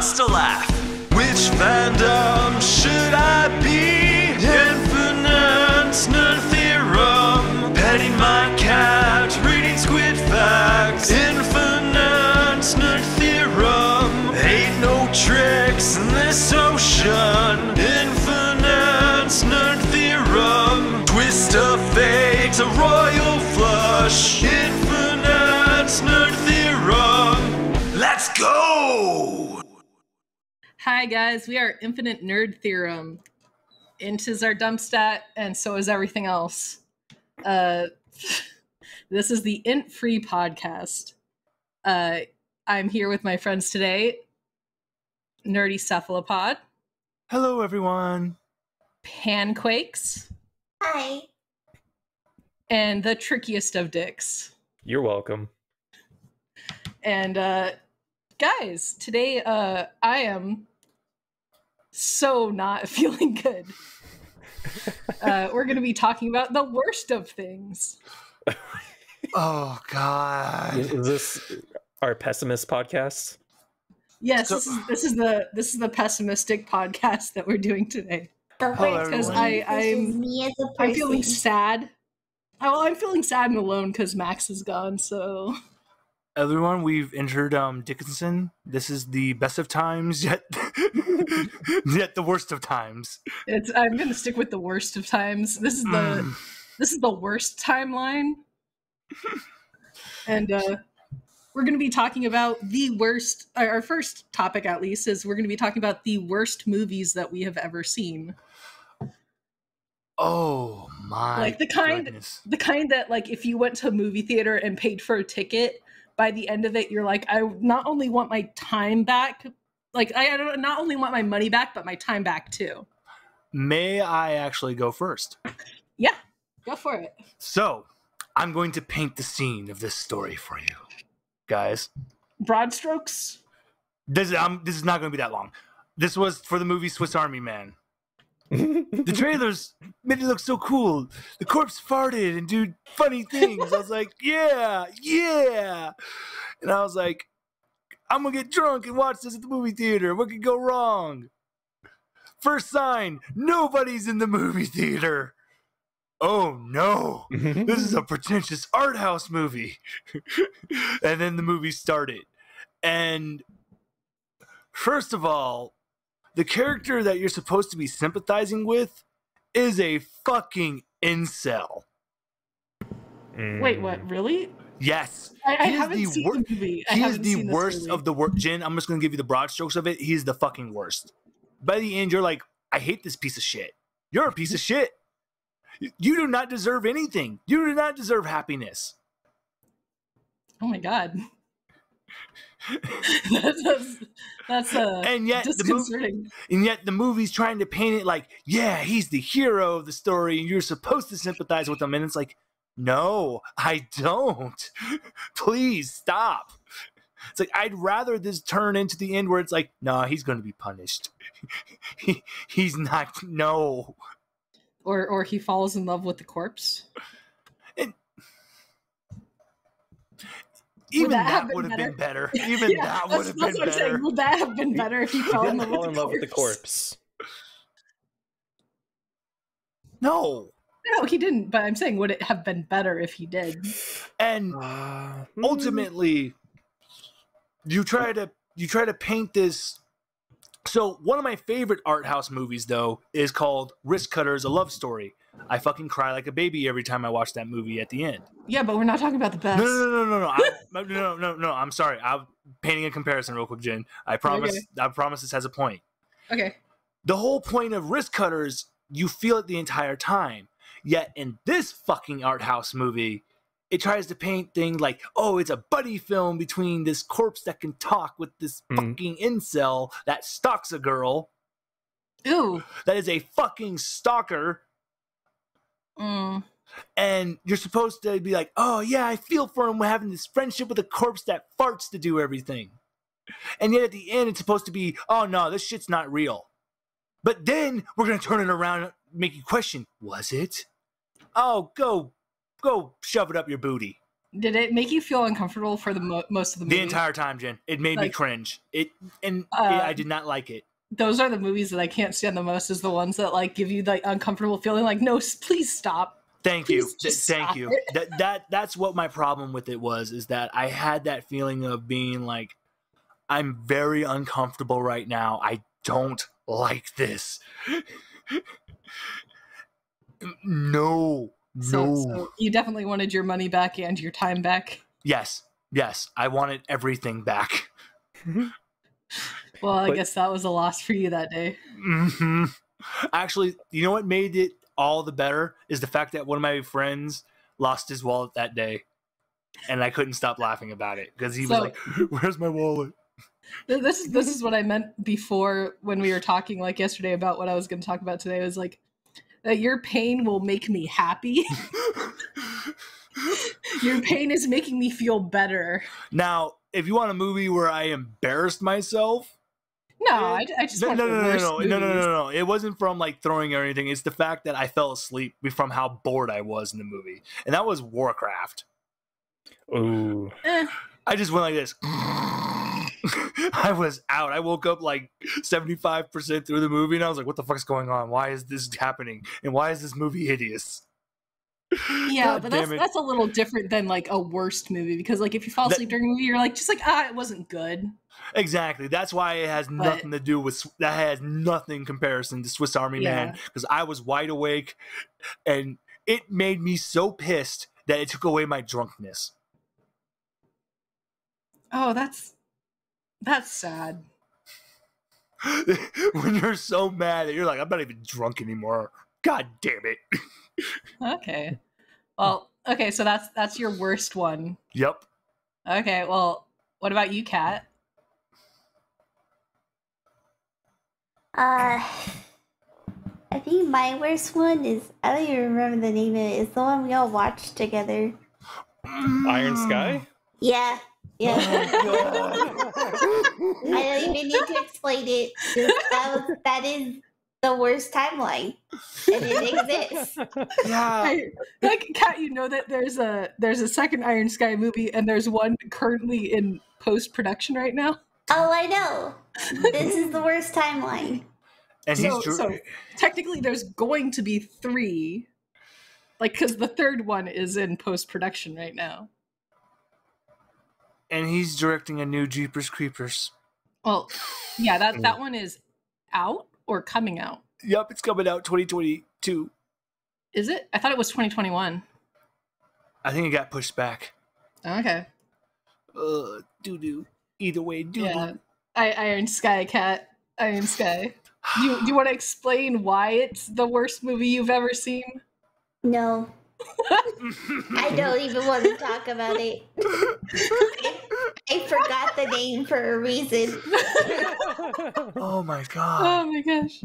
starts to laugh. Which fandom should I be? Infinite nerd theorem. Petting my cat, reading squid facts. Infinite nerd theorem. Ain't no tricks in this ocean. Infinite nerd theorem. Twist of fate, a royal flush. Infinite nerd theorem. Let's go! Hi guys, we are Infinite Nerd Theorem. INT is our dump stat, and so is everything else. This is the INT-free podcast. I'm here with my friends today. Nerdy Cephalopod. Hello, everyone. Panquakes. Hi. And the trickiest of dicks. You're welcome. And guys, today I am so not feeling good. We're going to be talking about the worst of things. Oh, God. Is this our pessimist podcast? Yes, So- this is the pessimistic podcast that we're doing today. The Hello, worst Because everyone. is me as a person. I'm feeling sad. Well, I'm feeling sad and alone because Max is gone. So Everyone, we've entered Dickinson. This is the best of times, yet the worst of times. I'm going to stick with the worst of times. This is the worst timeline, and we're going to be talking about the worst. Our first topic, at least, is we're going to be talking about the worst movies that we have ever seen. Oh, my Like the kind that, like, if you went to a movie theater and paid for a ticket, by the end of it, you're like, I not only want my time back, like I not only want my money back, but my time back too. May I actually go first? Yeah, go for it. So, I'm going to paint the scene of this story for you, guys. Broad strokes. This is not going to be that long. This was for the movie Swiss Army Man. The trailers made it look so cool. The corpse farted and do funny things. I was like, yeah. And I was like, I'm going to get drunk and watch this at the movie theater. What could go wrong? First sign, nobody's in the movie theater. Oh, no. This is a pretentious art house movie. And then the movie started. And first of all, the character that you're supposed to be sympathizing with is a fucking incel. Wait, what? Really? Yes. I He is haven't the seen wor- the movie. I He is haven't the seen this worst movie. of the worst. Jen, I'm just going to give you the broad strokes of it. He's the fucking worst. By the end, you're like, I hate this piece of shit. You're a piece of shit. You do not deserve anything. You do not deserve happiness. Oh my god. that's And yet disconcerting. the movie's trying to paint it like, yeah, he's the hero of the story and you're supposed to sympathize with him. And it's like, no, I don't. Please stop. It's like, I'd rather this turn into the end where it's like, no, he's going to be punished. He's not, no. Or he falls in love with the corpse. Even that that have would have been been better. Even that would have been that's what I'm saying. better. Would that have been better if he fell in Didn't love fall in love with the corpse. No. No, he didn't. But I'm saying, would it have been better if he did? And ultimately, you try to paint this. So one of my favorite art house movies, though, is called Wrist Cutters: A Love Story. I fucking cry like a baby every time I watch that movie at the end. Yeah, but we're not talking about the best. No. I'm sorry. I'm painting a comparison real quick, Jen. I promise. Okay. I promise this has a point. Okay. The whole point of Wrist Cutters, you feel it the entire time. Yet in this fucking art house movie, it tries to paint things like, oh, it's a buddy film between this corpse that can talk with this fucking incel that stalks a girl. Ooh. That is a fucking stalker. And you're supposed to be like, oh yeah, I feel for him having this friendship with a corpse that farts to do everything. And yet at the end, it's supposed to be, oh no, this shit's not real. But then we're going to turn it around and make you question, was it? Oh, go shove it up your booty. Did it make you feel uncomfortable for the most of the movie? The entire time, Jen. It made me cringe. I did not like it. Those are the movies that I can't stand the most, is the ones that like give you the uncomfortable feeling like, no, please stop. Thank you. Just Thank stop you. it. That's what my problem with it was, is that I had that feeling of being like, I'm very uncomfortable right now. I don't like this. No. So you definitely wanted your money back and your time back. Yes. I wanted everything back. Well, I guess that was a loss for you that day. Mm-hmm. Actually, you know what made it all the better is the fact that one of my friends lost his wallet that day, and I couldn't stop laughing about it because he was like, "Where's my wallet?" This is what I meant before when we were talking like yesterday about what I was going to talk about today. It was like that your pain will make me happy. Your pain is making me feel better. Now, if you want a movie where I embarrassed myself. No, I just want No. It wasn't from like throwing or anything. It's the fact that I fell asleep from how bored I was in the movie, and that was Warcraft. Ooh. I just went like this. I was out. I woke up like 75% through the movie, and I was like, "What the fuck's going on? Why is this happening? And why is this movie hideous?" Yeah, but that's a little different than like a worst movie, because like if you fall asleep during a movie, you're like just like it wasn't good. Exactly. That's why it has nothing to do with that. Has nothing in comparison to Swiss Army Man, because I was wide awake, and it made me so pissed that it took away my drunkenness. Oh, that's sad. When you're so mad that you're like, I'm not even drunk anymore. God damn it. Okay. Well, okay, so that's your worst one. Yep. Okay, well, what about you, Kat? I think my worst one is, I don't even remember the name of it. It's the one we all watched together. Iron Sky? Yeah. I don't even need to explain it. That is the worst timeline, and it exists. Yeah. Kat, you know that there's a second Iron Sky movie, and there's one currently in post-production right now? Oh, I know. This is the worst timeline. And so technically there's going to be 3, like, because the third one is in post-production right now. And he's directing a new Jeepers Creepers. Well, yeah, that one is out or coming out. Yep, it's coming out 2022. Is it? I thought it was 2021. I think it got pushed back. Okay. Doo-doo. Either way, doo-doo. Yeah. Iron Sky, Cat. Iron Sky. Do you want to explain why it's the worst movie you've ever seen? No. I don't even want to talk about it. I forgot the name for a reason. Oh my god. Oh my gosh.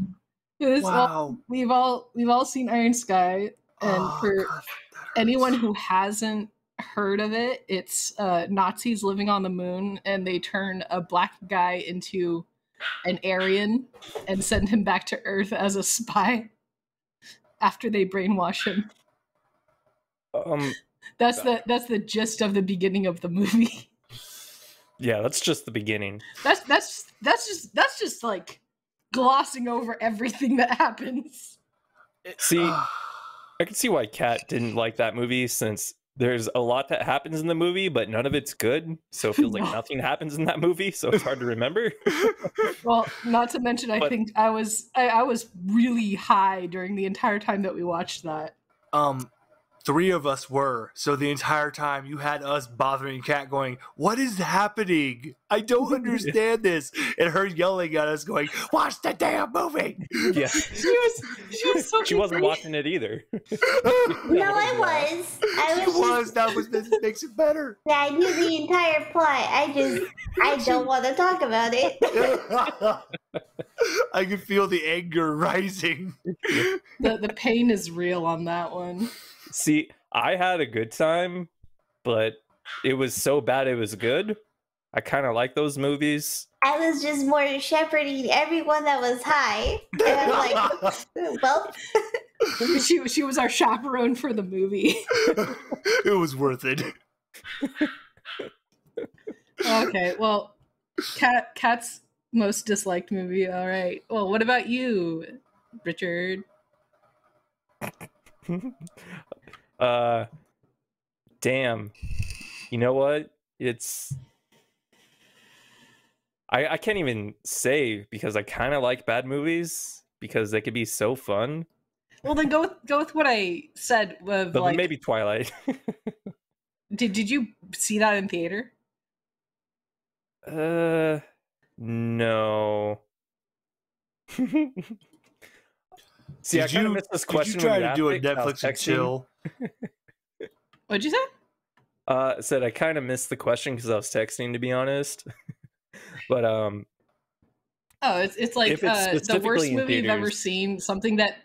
Yeah, Wow. We've all seen Iron Sky, and for anyone who hasn't heard of it, it's Nazis living on the moon, and they turn a black guy into an Aryan and send him back to Earth as a spy after they brainwash him. That's the gist of the beginning of the movie. Yeah, that's just the beginning. That's just like glossing over everything that happens. See, I can see why Kat didn't like that movie, since there's a lot that happens in the movie, but none of it's good. So it feels like nothing happens in that movie, so it's hard to remember. Well, not to mention, I think I was really high during the entire time that we watched that. 3 of us were, so the entire time you had us bothering Kat going, what is happening? I don't understand this. And her yelling at us going, watch the damn movie. Yeah. She wasn't watching it either. No, I was. That makes it better. I knew the entire plot. I don't want to talk about it. I can feel the anger rising. The pain is real on that one. See, I had a good time, but it was so bad it was good. I kind of like those movies. I was just more shepherding everyone that was high. And I'm like, well. She was our chaperone for the movie. It was worth it. Okay, well, Cat's most disliked movie. All right. Well, what about you, Richard? Damn. You know what? It's I can't even say because I kind of like bad movies because they could be so fun. Well, then go with what I said. Of But like, maybe Twilight. did you see that in theater? No. See, I kind of missed this question. Did you try when to do a asked it, 'cause I was Netflix and texting. chill? What'd you say? I said I kind of missed the question because I was texting, to be honest. But Oh, it's like If it's the worst specifically in movie you've ever theaters. seen. Something that.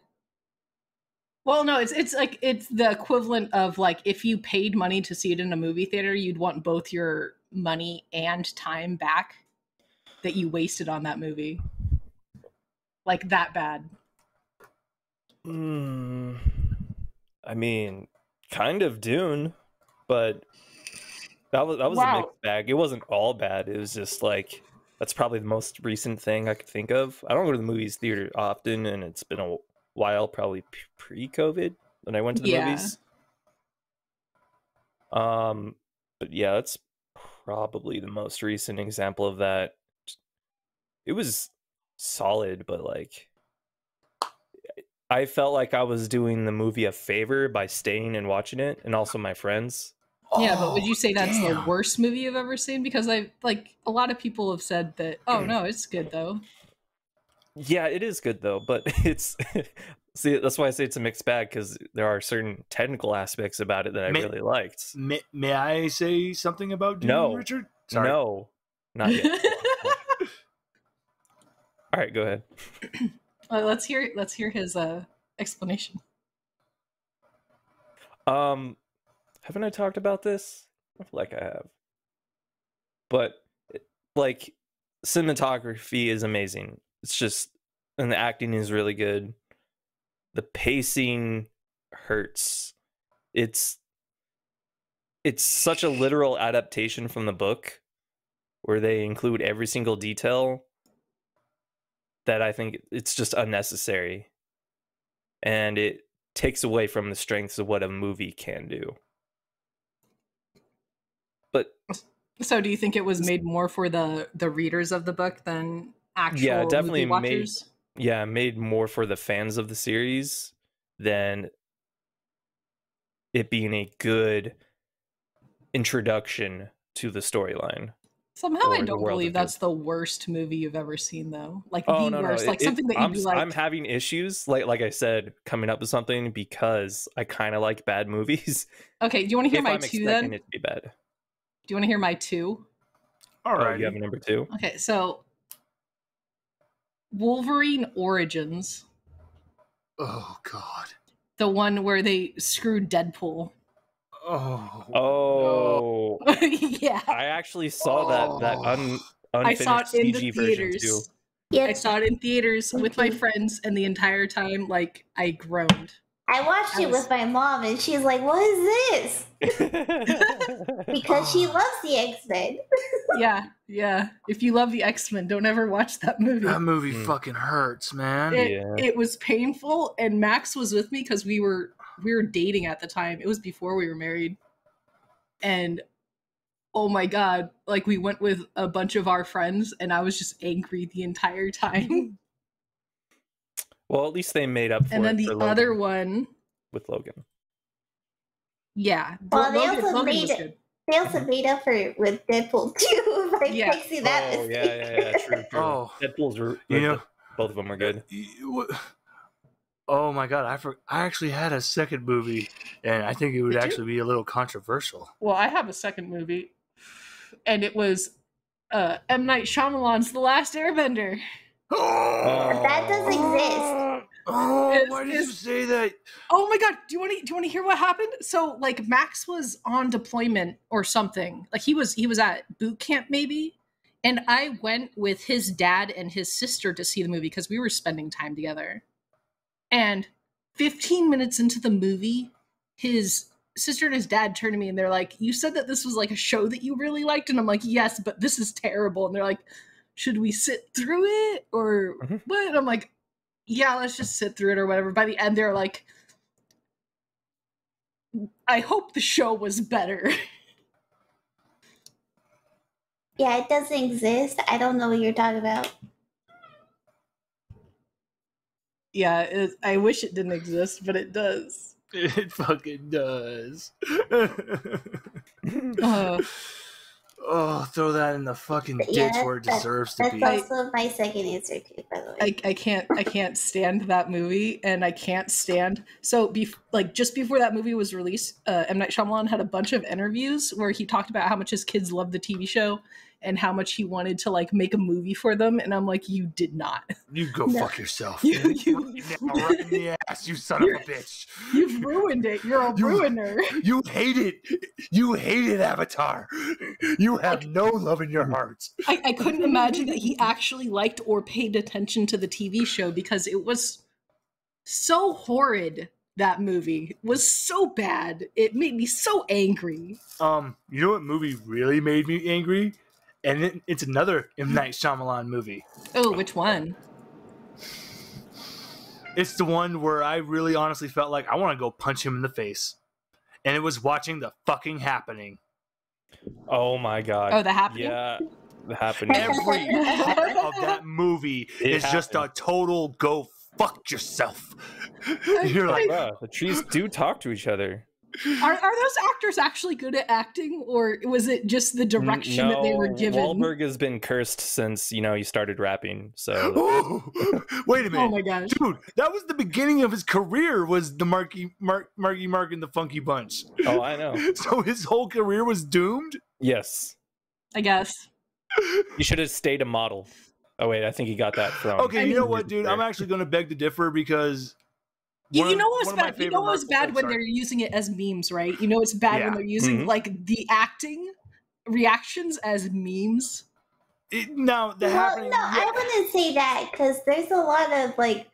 Well, no, it's like it's the equivalent of like if you paid money to see it in a movie theater, you'd want both your money and time back that you wasted on that movie. Like that bad. I mean, kind of Dune, but that was Wow. a mixed bag. It wasn't all bad. It was just like that's probably the most recent thing I could think of. I don't go to the movies theater often, and it's been a while, probably pre-COVID when I went to the Yeah. movies. But yeah, that's probably the most recent example of that. It was solid, but like I felt like I was doing the movie a favor by staying and watching it, and also my friends. Yeah, but would you say that's the damn. worst movie you've ever seen? Because I like a lot of people have said that. Oh no, it's good though. Yeah, it is good though, but it's see that's why I say it's a mixed bag because there are certain technical aspects about it that I really liked. May I say something about Dune, No. Richard? Sorry. No, not yet. All right, go ahead. Well, let's hear his explanation. Haven't I talked about this? I feel like I have. But like cinematography is amazing. It's just and the acting is really good. The pacing hurts. It's such a literal adaptation from the book where they include every single detail that I think it's just unnecessary. And it takes away from the strengths of what a movie can do. But So, do you think it was made more for the readers of the book than actual yeah, definitely movie made watchers? made more for the fans of the series than it being a good introduction to the storyline. Somehow or I the don't world believe of that's the worst movie you've ever seen, though. Like Oh the no, worst, no. like something that you'd be like. I'm having issues, like I said, coming up with something because I kind of like bad movies. Okay, do you want to hear If my I'm two expecting then? it to be bad. Do you want to hear my two? All Oh, right. you have a number 2? Okay, so Wolverine Origins, Oh God. the one where they screwed Deadpool. Oh. Oh, Yeah, I actually saw that I saw it unfinished in the CG version too. theaters. I Yeah, saw it in theaters with my Okay. friends, and the entire time, like, I groaned. I watched I it was- with my mom, and she's like, "What is this?" Because she loves the X-Men. Yeah. If you love the X-Men, don't ever watch that movie. That movie Hmm. fucking hurts, man. It was painful, and Max was with me because we were dating at the time. It was before we were married, and oh my god, like we went with a bunch of our friends, and I was just angry the entire time. Well, at least they made up for And then it the for other Logan, one, with Logan. yeah, Well, they Logan also was made it- good. They also made up for it with Deadpool too by Yeah. fixing that Oh mistake. yeah, true. Oh. Deadpool's You know- both of them were good. Oh my God, I actually had a second movie, and I think it would Did you? actually be a little controversial. Well, I have a second movie, and it was M. Night Shyamalan's The Last Airbender. That does exist. Oh, why did you Is- say that? Oh my god, do you want to hear what happened? So like Max was on deployment or something. Like he was at boot camp maybe. And I went with his dad and his sister to see the movie because we were spending time together. And 15 minutes into the movie, his sister and his dad turned to me and they're like, you said that this was like a show that you really liked, and I'm like, yes, but this is terrible. And they're like, should we sit through it or what? And I'm like, yeah, let's just sit through it or whatever. By the end, they're like, I hope the show was better. Yeah, it doesn't exist. I don't know what you're talking about. Yeah, I wish it didn't exist, but it does. It fucking does. Oh, throw that in the fucking ditch where it deserves to be. That's also my second answer too, by the way. I can't stand that movie, and I can't stand. So, just before that movie was released, M. Night Shyamalan had a bunch of interviews where he talked about how much his kids loved the TV show and how much he wanted to like make a movie for them. And I'm like, you did not. You go fuck yourself. You right in the ass, you son of a bitch. You've ruined it. You're a ruiner. You hate it. You hated Avatar. You have no love in your heart. I couldn't imagine that he actually liked or paid attention to the TV show because it was so horrid. That movie was so bad. It made me so angry. You know what movie really made me angry? And it's another M. Night Shyamalan movie. Oh, which one? It's the one where I really honestly felt like I want to go punch him in the face. And it was watching The Fucking Happening. Oh my god. Oh, The Happening? Yeah, The Happening. Every part of that movie is just a total go fuck yourself. You're like, bruh, the trees do talk to each other. Are those actors actually good at acting, or was it just the direction that they were given? Wahlberg has been cursed since he started rapping. So wait a minute. Oh my gosh, dude, that was the beginning of his career. Was the Marky Mark and the Funky Bunch? Oh, I know. So his whole career was doomed. Yes, I guess he should have stayed a model. Oh wait, I think he got that from. Okay, you know what, dude? I'm actually going to beg to differ because. You know what's bad? You know what's bad when they're using it as memes, right? You know it's bad when they're using like the acting reactions as memes. Happening. No, I wouldn't say that because there's a lot of like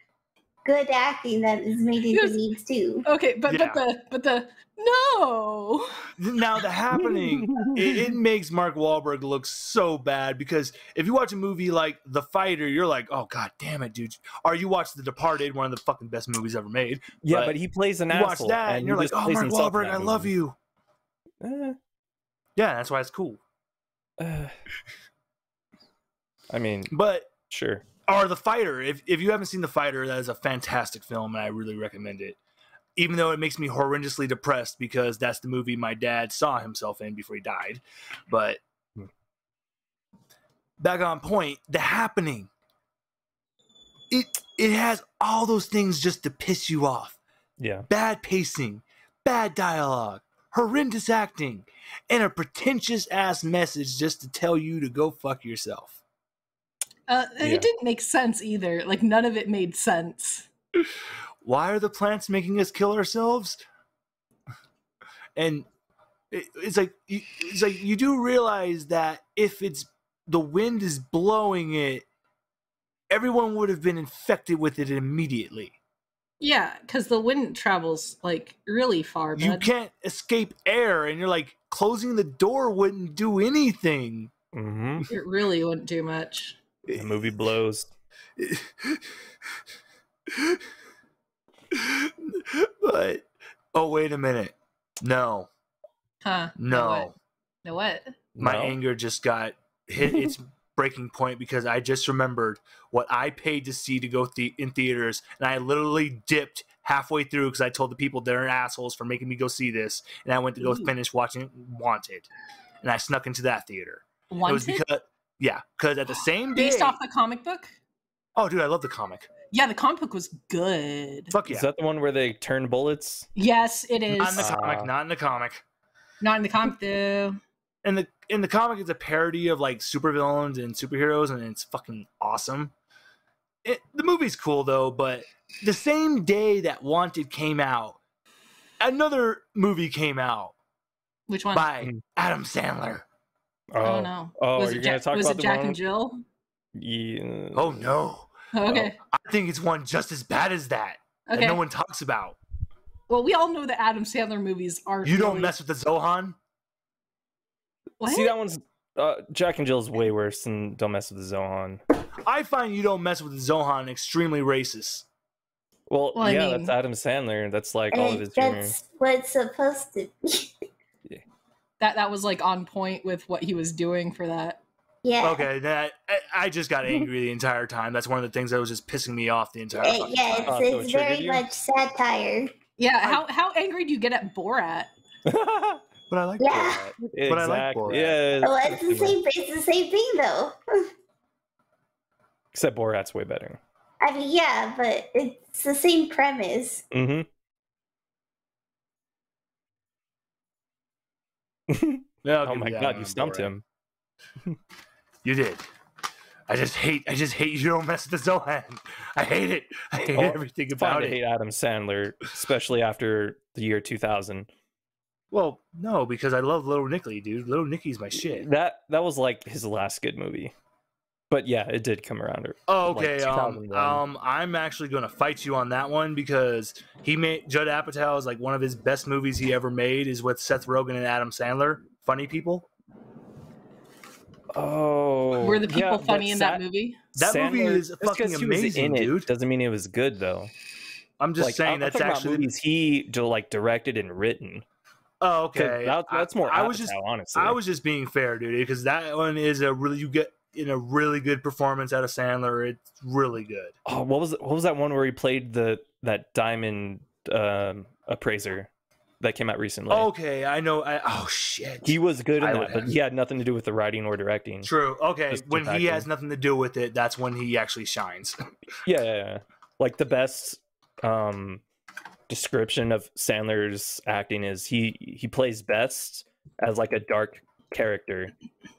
good acting that is made into memes too. Okay, but the no. Now The Happening, it makes Mark Wahlberg look so bad because if you watch a movie like The Fighter, you're like, oh god damn it, dude. Or you watch The Departed, one of the fucking best movies ever made. Yeah, but he plays an asshole. You watch that and you're like, oh, Mark Wahlberg, I love you. Yeah, that's why it's cool. I mean, but sure. Or The Fighter. If you haven't seen The Fighter, that is a fantastic film, and I really recommend it. Even though it makes me horrendously depressed because that's the movie my dad saw himself in before he died. But back on point, The Happening. It has all those things just to piss you off. Yeah. Bad pacing, bad dialogue, horrendous acting, and a pretentious ass message just to tell you to go fuck yourself. It didn't make sense either. Like none of it made sense. Why are the plants making us kill ourselves? And it's like you do realize that if the wind is blowing it, everyone would have been infected with it immediately. Yeah, because the wind travels like really far. You can't escape air, and you're like closing the door wouldn't do anything. Mm-hmm. It really wouldn't do much. The movie blows. But wait a minute. No. Huh? No. No what? My anger just got hit its breaking point because I just remembered what I paid to see to go in theaters, and I literally dipped halfway through because I told the people they're assholes for making me go see this, and I went to go finish watching Wanted, and I snuck into that theater. Wanted? It was because at the same day, based off the comic book. Oh, dude, I love the comic. Yeah, the comic book was good. Fuck yeah! Is that the one where they turn bullets? Yes, it is. Not in the comic. Not in the comic. Not in the comic, though. In the comic, it's a parody of like supervillains and superheroes, and it's fucking awesome. The movie's cool though, but the same day that Wanted came out, another movie came out. Which one? By Adam Sandler. Oh no! Oh, was you're it gonna talk was about it the Jack one? and Jill? Yeah. Oh no! Oh, okay. I think it's one just as bad as that. Okay. That no one talks about. Well, we all know that Adam Sandler movies aren't. You don't really... mess with the Zohan? What? See, that one's Jack and Jill's way worse than Don't Mess with the Zohan. I find You Don't Mess with the Zohan extremely racist. Well, I yeah, mean- that's Adam Sandler. That's like all of his humor. That's what it's supposed to be. That was like on point with what he was doing for that. Yeah. Okay, I just got angry the entire time. That's one of the things that was just pissing me off the entire time. Yeah, Oh, so it it's triggered very you? much satire. Yeah, how angry do you get at Borat? But I like Yeah. Borat. But I like Exactly. Borat. Yeah. Well, it's the same thing though. Except Borat's way better. I mean, yeah, but it's the same premise. Mm-hmm. Yeah, I'll Oh give my that god, one you on stumped Borat. him. You did. I just hate You Don't Mess with the Zohan. I hate it. I hate Oh, everything It's fine about to it. hate Adam Sandler, especially after the year 2000. Well, no, because I love Little Nicky, dude. Little Nicky's my shit. That was like his last good movie. But yeah, it did come around. Oh, like okay. 2001. I'm actually going to fight you on that one because he made Judd Apatow is like one of his best movies he ever made is with Seth Rogen and Adam Sandler. Funny People. Oh, Were the people yeah, funny but in that movie? That movie is just fucking 'cause he was amazing, in it dude. Doesn't mean it was good though. I'm just saying I'm that's talking about actually. movies he directed and written. Oh, 'Cause okay. That's more. I was Apatow, just. honestly. I was just being fair, dude, because that one is a really you get in a really good performance out of Sandler. It's really good. Oh, what was that one where he played that diamond appraiser that came out recently? Okay, I know. Oh shit. He was good in I that, would but have- he had nothing to do with the writing or directing. True. Okay, Just when he acting. has nothing to do with it, that's when he actually shines. Yeah. Like the best description of Sandler's acting is he plays best as like a dark character,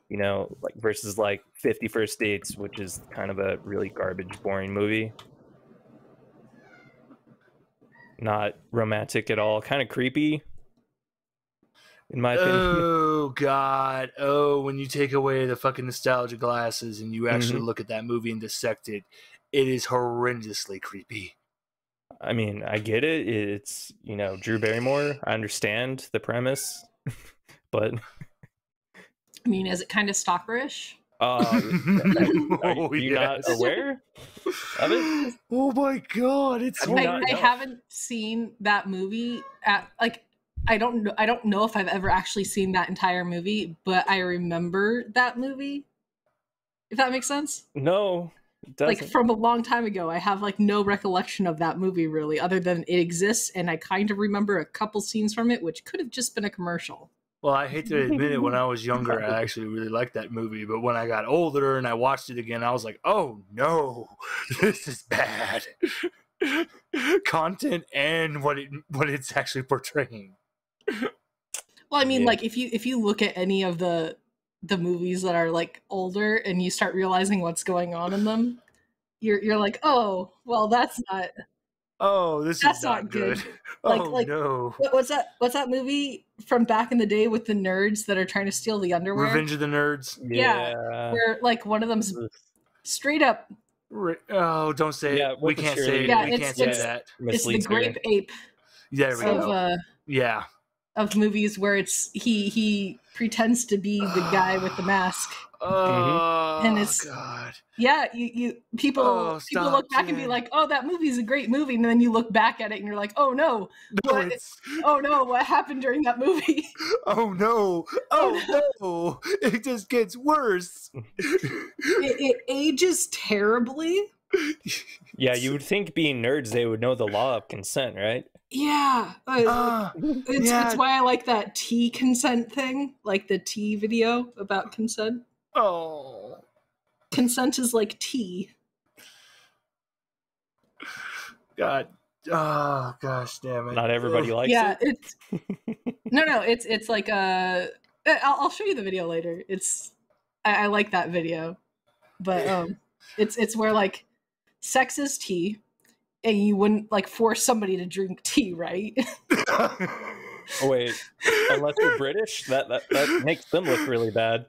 you know, like versus like 50 First Dates, which is kind of a really garbage, boring movie. Not romantic at all, kind of creepy, in my opinion. Oh god. Oh, when you take away the fucking nostalgia glasses and you actually look at that movie and dissect it, it is horrendously creepy. I mean, I get it. It's, you know, Drew Barrymore. I understand the premise, but I mean, is it kind of stalkerish? are Oh, you not yes. aware of it? Oh my god, it's Have you I, not I know? haven't seen that movie at like I don't know if I've ever actually seen that entire movie, but I remember that movie. If that makes sense. No, it doesn't. Like from a long time ago, I have like no recollection of that movie really, other than it exists, and I kind of remember a couple scenes from it, which could have just been a commercial. Well, I hate to admit it, when I was younger, I actually really liked that movie. But when I got older and I watched it again, I was like, oh no, this is bad. Content and what it's actually portraying. Well, I mean, Yeah. like if you look at any of the movies that are like older and you start realizing what's going on in them, you're like, oh, well, that's not. Oh, this That's is not not good. good. Like- Oh like- no. What's that movie from back in the day with the nerds that are trying to steal the underwear? Revenge of the Nerds. yeah. Where like one of them's straight up. Oh, don't say Yeah, it. We with the can't say cheerleader. it. Yeah, we it's- can't say it's- that. It's the grape ape There we go. of Yeah. of movies where it's he pretends to be the guy with the mask. Oh, And it's- God. Yeah, you people Oh, people stop, look back and be Jen. like, "Oh, that movie's a great movie," and then you look back at it and you're like, "Oh no, No, What? oh no, what happened during that movie?" oh no. Oh no. It just gets worse. It ages terribly. Yeah, you would think being nerds, they would know the law of consent, right? Yeah, it's why I like that tea consent thing, like the tea video about consent. Oh. Consent is like tea. God. Oh gosh, damn it. Not everybody likes Yeah, it. it's no, it's like I'll show you the video later. I like that video, but it's where like sex is tea, and you wouldn't like force somebody to drink tea, right? Oh, wait, unless you're British, that makes them look really bad.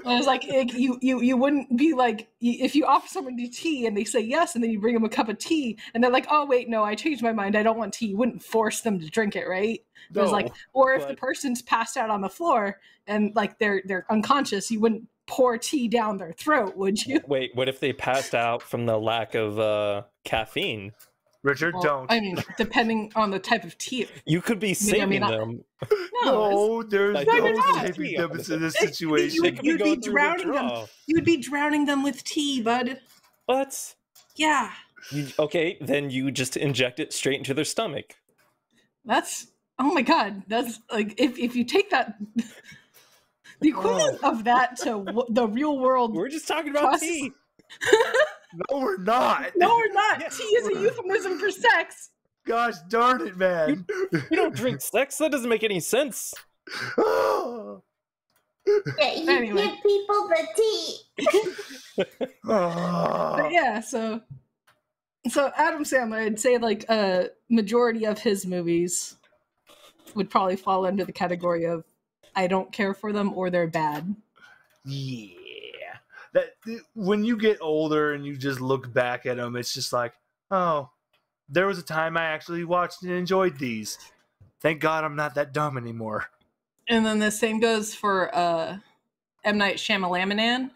And it's like you wouldn't be like if you offer someone tea and they say yes, and then you bring them a cup of tea and they're like, oh wait, no, I changed my mind, I don't want tea. You wouldn't force them to drink it, right? It was like, or if the person's passed out on the floor and like they're unconscious, you wouldn't pour tea down their throat, would you? Wait, what if they passed out from the lack of caffeine? Richard, Well, don't. I mean, depending on the type of tea. You could be saving them. No, there's Like, no no, saving them in this You situation. would be going through drowning them. withdrawal. You would be drowning them with tea, bud. What? Yeah, Okay, then you just inject it straight into their stomach. that's oh my god. That's like if you take that, the equivalent of that to the real world. We're just talking about process. tea. No, we're not. No, we're not. Tea is a euphemism for sex. Gosh darn it, man. You don't drink sex? That doesn't make any sense. Yeah, you Anyway. give people the tea. But yeah, so Adam Sandler, I'd say like a majority of his movies would probably fall under the category of I don't care for them or they're bad. Yeah. That when you get older and you just look back at them, it's just like, oh, there was a time I actually watched and enjoyed these. Thank God I'm not that dumb anymore. And then the same goes for M. Night Shyamalan.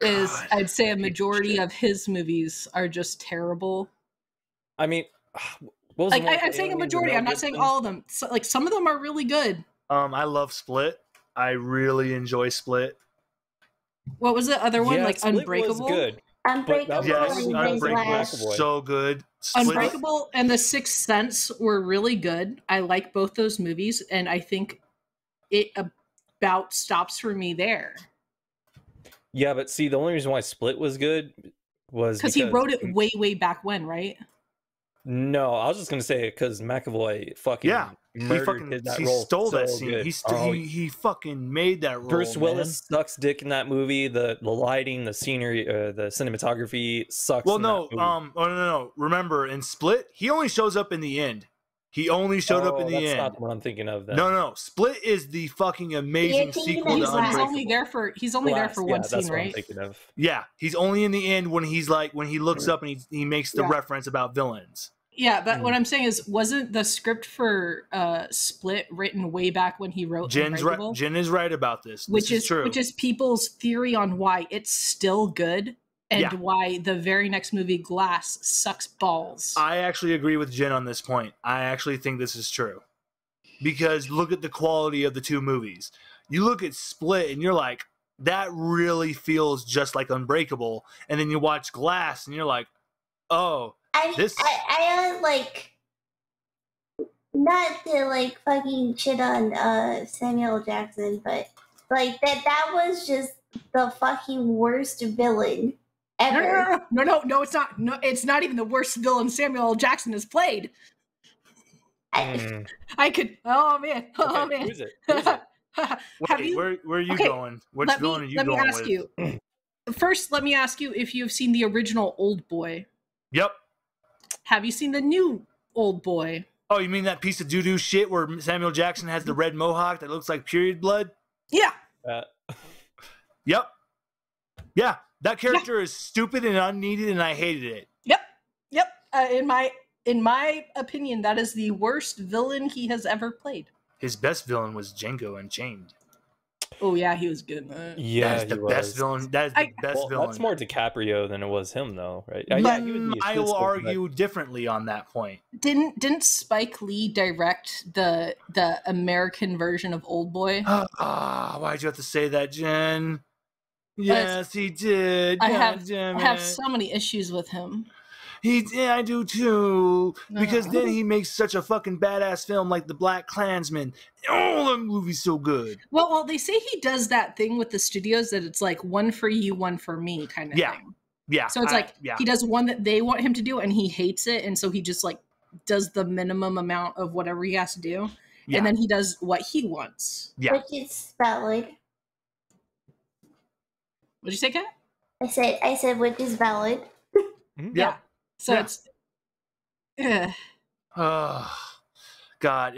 Is God. I'd say a majority of his movies are just terrible. I mean, what was the Like one with I'm saying a aliens and majority. Mel I'm not saying Gibson? all of them. So, like some of them are really good. I love Split. I really enjoy Split. What was the other one? Yeah, like Split Unbreakable. was good. Unbreakable Yes, and Unbreakable Whiplash. is so good. Split, Unbreakable and The Sixth Sense were really good. I like both those movies, and I think it about stops for me there Yeah, but see, the only reason why Split was good was because he wrote it way back when, right? No, I was just gonna say because McAvoy fucking he murdered fucking that he role stole that so scene. good. He fucking made that role. Bruce man. Willis sucks dick in that movie. The lighting, the scenery, the cinematography sucks. Well, in no, that movie. no. Remember, in Split, he only shows up in the end. He only showed up in the that's end. not what I'm thinking of. Then. No. Split is the fucking amazing You're thinking sequel of to He's Glass. Unbreakable. only there for one that's scene, what I'm right? thinking of. Yeah, he's only in the end when he looks up and he makes the Yeah. reference about villains. Yeah, but what I'm saying is, wasn't the script for Split written way back when he wrote Jen Unbreakable? is right about this. Which is true. which is people's theory on why it's still good and Yeah. why the very next movie, Glass, sucks balls. I actually agree with Jen on this point. I actually think this is true. Because look at the quality of the two movies. You look at Split and you're like, that really feels just like Unbreakable. And then you watch Glass and you're like, oh, This- I like not to like fucking shit on Samuel Jackson, but like that was just the fucking worst villain ever. No, it's not. No, it's not even the worst villain Samuel L. Jackson has played. Hmm. I could. Oh man. Oh Okay, man. who is it? Who is it? Have wait, you? where are you okay, going? Which let villain me are you let me going ask with? you. First, let me ask you if you've seen the original Old Boy. Yep. Have you seen the new Old Boy? Oh, you mean that piece of doo-doo shit where Samuel Jackson has the red mohawk that looks like period blood? Yeah. Yep. Yeah, that character is stupid and unneeded, and I hated it. Yep. In my opinion, that is the worst villain he has ever played. His best villain was Django Unchained. Oh yeah, he was good. Yeah, That is the he best was. villain. That is the best Well, villain. that's more DiCaprio than it was him, though, right? But Yeah, he was the I will assistant, but- argue differently on that point. Didn't Spike Lee direct the American version of Old Boy? Why'd you have to say that, Jen? Yes, he did. I God have damn I have it. so many issues with him. Yeah, I do too. Because No. then he makes such a fucking badass film like The Black Klansman. Oh, that movie's so good. Well, they say he does that thing with the studios that it's like one for you, one for me kind of Yeah. thing. Yeah. So it's like yeah. he does one that they want him to do and he hates it, and so he just like does the minimum amount of whatever he has to do, Yeah. and then he does what he wants. Yeah. Which is valid. What'd you say, Kat? I said which is valid. Mhm. Yeah. So Yeah. it's. Ugh. God,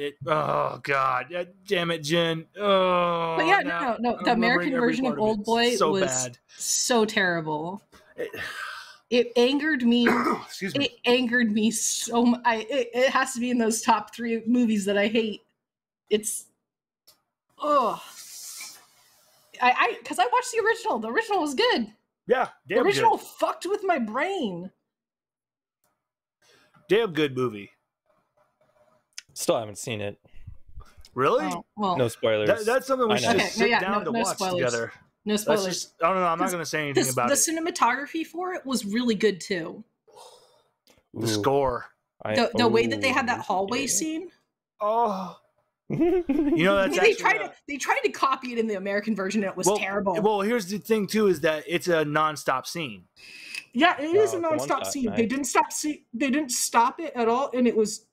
damn it, Jen. Oh, But yeah, now no. I'm The remembering American every version part of Old Boy so was bad. so terrible. It angered me. Excuse me. It angered me so much. It has to be in those top 3 movies that I hate. It's because I watched the original. The original was good. Yeah, The damn original good. fucked with my brain. Damn good movie. Still haven't seen it. Really? Oh, well, No spoilers. That's something we I should know. just sit down to watch spoilers. together. No That's spoilers. just, I don't know. I'm not going to say anything about the it. cinematography for it was really good too. The score. The way that they had that hallway yeah. scene. Oh. You know, that's They actually tried to copy it in the American version, and it was terrible. Well, here's the thing too: is that it's a non-stop scene. Yeah, it is a it's a non-stop one-shot, scene. nice. They didn't stop it at all, and it was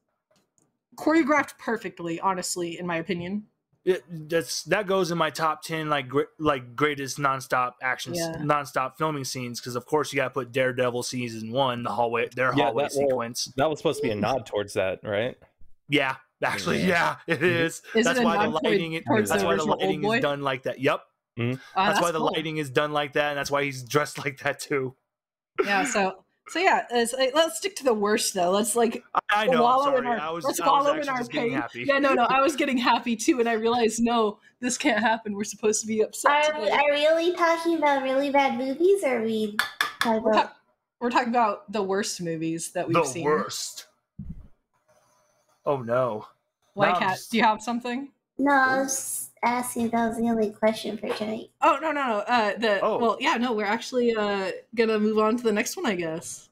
choreographed perfectly. Honestly, in my opinion. That goes in my top 10 like greatest non-stop action non-stop filming scenes, because of course you got to put Daredevil season 1, hallway sequence. That was supposed to be a nod towards that, right? Yeah, actually, yeah, it is. Is That's it a why the nod lighting. towards That's the why the original Old lighting Boy? is done like that. Yep. Mm-hmm. That's why the cool. lighting is done like that, and that's why he's dressed like that too. Yeah. So yeah, let's stick to the worst though. Let's I know. wallow I'm in sorry. our I was wallow actually in our just getting pain. happy. Yeah, no, I was getting happy too, and I realized no, this can't happen. We're supposed to be upset. Are we really talking about really bad movies, or are we talking about... We're talking about the worst movies that we've seen. The worst. Oh no. White No, Cat, do you have something? No, I was asking if that was the only question for tonight. Oh no. Well, yeah, no, we're actually gonna move on to the next one, I guess.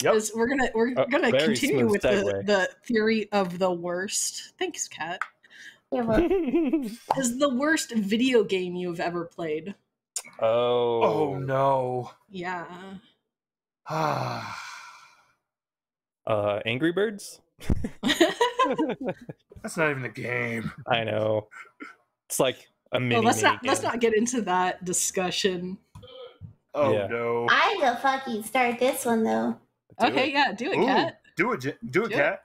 Yep. We're gonna very continue smooth with segue. the theory of the worst. Thanks, Kat. Yeah, well, Is the worst video game you've ever played? Oh no. Yeah. Angry Birds? That's not even a game. I know. It's like a mini. Well, let's game. not get into that discussion. Oh Yeah. no. I go fucking start this one though. Do Okay, it. yeah, do it, Ooh, Kat. do it, Do it. Cat.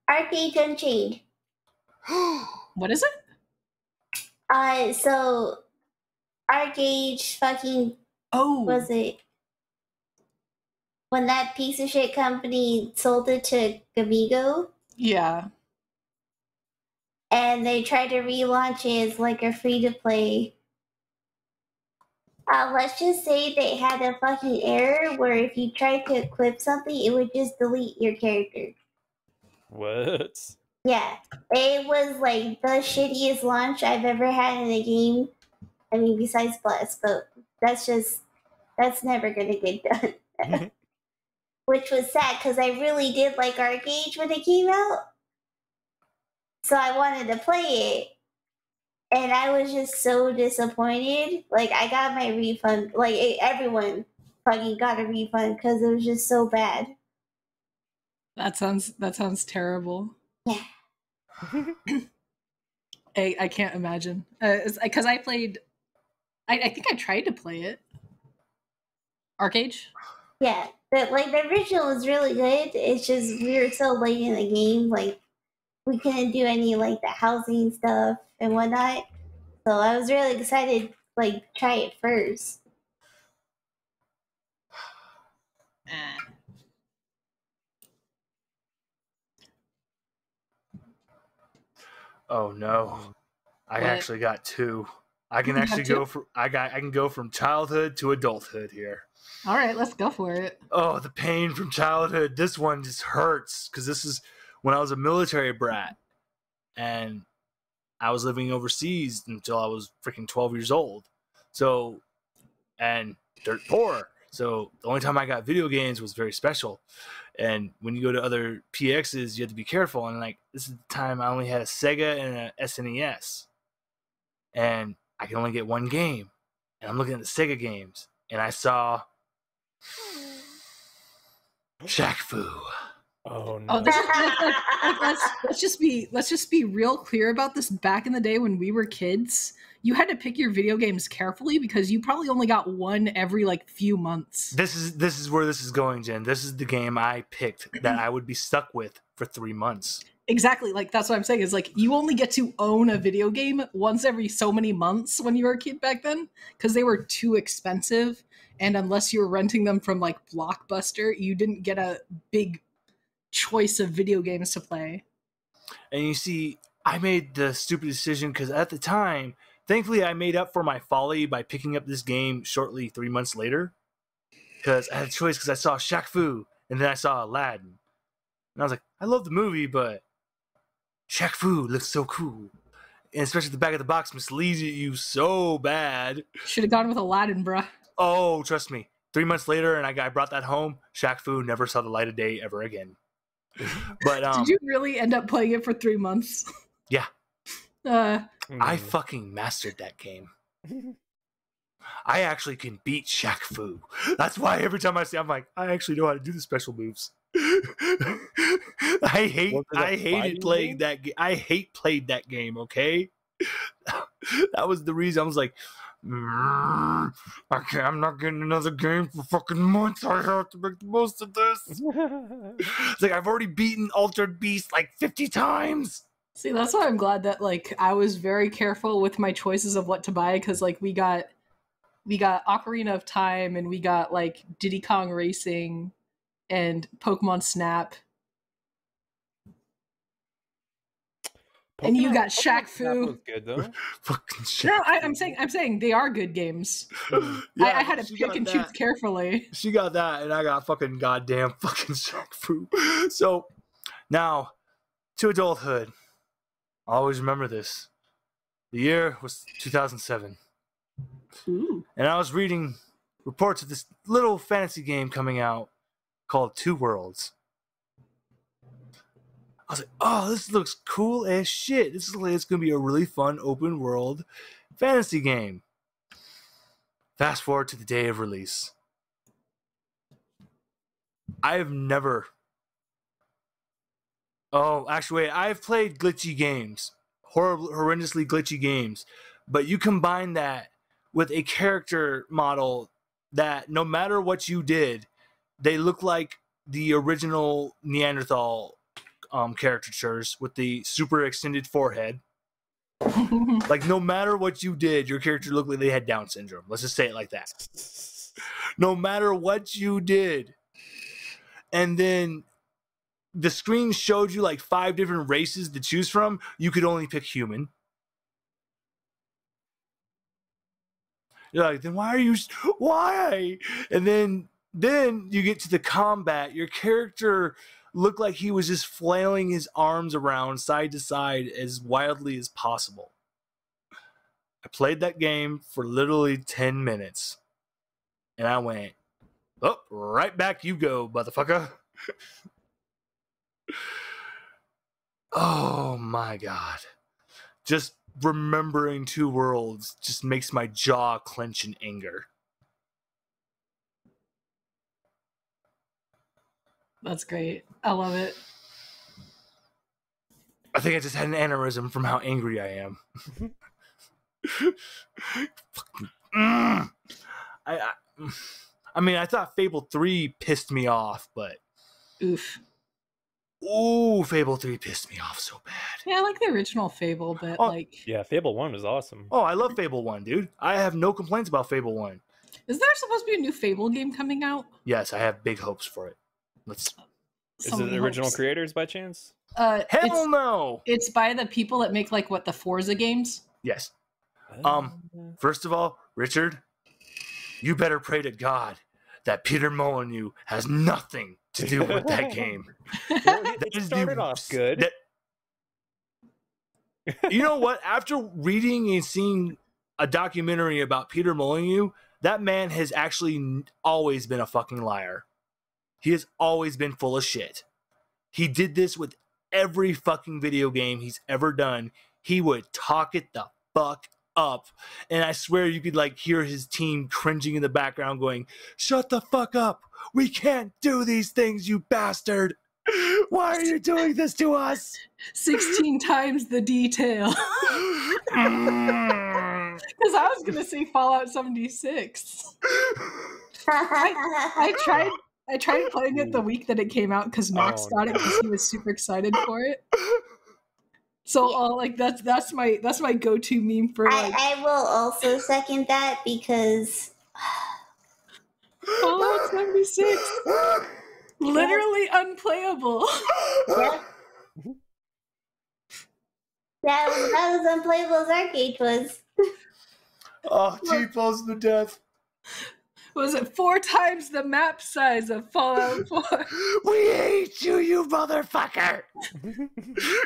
Arcade Unchained. What is it? So Arcade fucking Oh, was it when that piece of shit company sold it to Gamigo yeah. and they tried to relaunch it as like a free to play. Let's just say they had a fucking error where if you tried to equip something, it would just delete your character. What? Yeah, it was like the shittiest launch I've ever had in a game. I mean, besides Blast, but that's never gonna get done. Which was sad because I really did like Arcade when it came out. So I wanted to play it. And I was just so disappointed. Like, I got my refund. Like, everyone fucking got a refund because it was just so bad. That sounds terrible. Yeah. I can't imagine. Because I played. I think I tried to play it. Arcade. Yeah. But, like, the original was really good. It's just we were so late in the game. Like, we couldn't do any, like, the housing stuff and whatnot. So I was really excited to, like, try it first. Oh no. I What? actually got 2. I can You actually got 2? go from I can go from childhood to adulthood here. All right, let's go for it. Oh, the pain from childhood. This one just hurts because this is when I was a military brat and I was living overseas until I was freaking 12 years old. So, and dirt poor. So the only time I got video games was very special. And when you go to other PXs, you have to be careful. And like, this is the time I only had a Sega and a SNES. And I can only get one game. And I'm looking at the Sega games. And I saw Shaq Fu. Oh no. Oh, this is, let's just be real clear about this. Back in the day when we were kids, you had to pick your video games carefully because you probably only got one every like few months. This is where this is going, Jen. This is the game I picked that I would be stuck with for 3 months. Exactly. Like, that's what I'm saying is like, you only get to own a video game once every so many months when you were a kid back then, because they were too expensive. And unless you were renting them from like Blockbuster, you didn't get a big choice of video games to play. And you see, I made the stupid decision because at the time, thankfully, I made up for my folly by picking up this game shortly 3 months later. Because I had a choice because I saw Shaq Fu and then I saw Aladdin. And I was like, I love the movie, but Shaq Fu looks so cool. And especially the back of the box misleads you so bad. Should have gone with Aladdin, bruh. Oh, trust me. 3 months later, and I brought that home, Shaq Fu never saw the light of day ever again. But did you really end up playing it for 3 months? Yeah. I Mm. fucking mastered that game. I actually can beat Shaq Fu. That's why every time I see, I'm like, I actually know how to do the special moves. I hated playing that game. I played that game. Okay, that was the reason I was like, I'm not getting another game for fucking months. I have to make the most of this. It's like I've already beaten Altered Beast like 50 times. See, that's why I'm glad that like I was very careful with my choices of what to buy, because like we got Ocarina of Time and we got like Diddy Kong Racing and Pokemon Snap. And you got Shaq Fu. Was good though. Fucking Shaq. No, I'm saying they are good games. Yeah, I had to she pick got and that. choose carefully. She got that, and I got fucking goddamn fucking Shaq Fu. So now to adulthood. I always remember this. The year was 2007. Ooh. And I was reading reports of this little fantasy game coming out called Two Worlds. I was like, oh, this looks cool as shit. This is like it's going to be a really fun open world fantasy game. Fast forward to the day of release. I've never... Oh, actually, wait, I've played glitchy games. Horrendously glitchy games. But you combine that with a character model that no matter what you did, they look like the original Neanderthal caricatures with the super extended forehead. Like, no matter what you did, your character looked like they had Down syndrome. Let's just say it like that. No matter what you did. And then the screen showed you like 5 different races to choose from. You could only pick human. You're like, then why? And then you get to the combat. Your character looked like he was just flailing his arms around side to side as wildly as possible. I played that game for literally 10 minutes. And I went, oh, right back you go, motherfucker. Oh my God. Just remembering Two Worlds just makes my jaw clench in anger. That's great. I love it. I think I just had an aneurysm from how angry I am. I mean, I thought Fable 3 pissed me off, but... Oof. Ooh, Fable 3 pissed me off so bad. Yeah, I like the original Fable, but like... Yeah, Fable 1 was awesome. Oh, I love Fable 1, dude. I have no complaints about Fable 1. Is there supposed to be a new Fable game coming out? Yes, I have big hopes for it. Is it the original creators by chance? Hell no! It's by the people that make like what, the Forza games? Yes. First of all, Richard, you better pray to God that Peter Molyneux has nothing to do with that game. It started off good. You know what? After reading and seeing a documentary about Peter Molyneux, that man has actually always been a fucking liar. He has always been full of shit. He did this with every fucking video game he's ever done. He would talk it the fuck up. And I swear you could like hear his team cringing in the background going, shut the fuck up. We can't do these things, you bastard. Why are you doing this to us? 16 times the detail. Because I was going to say Fallout 76. I I tried playing it the week that it came out because Max got it because he was super excited for it. So that's my go-to meme for like. I will also second that because Fallout 76, literally unplayable. yeah. That was unplayable as Arcade was. Oh, T-pose to death. Was it 4 times the map size of Fallout 4? We hate you, you motherfucker!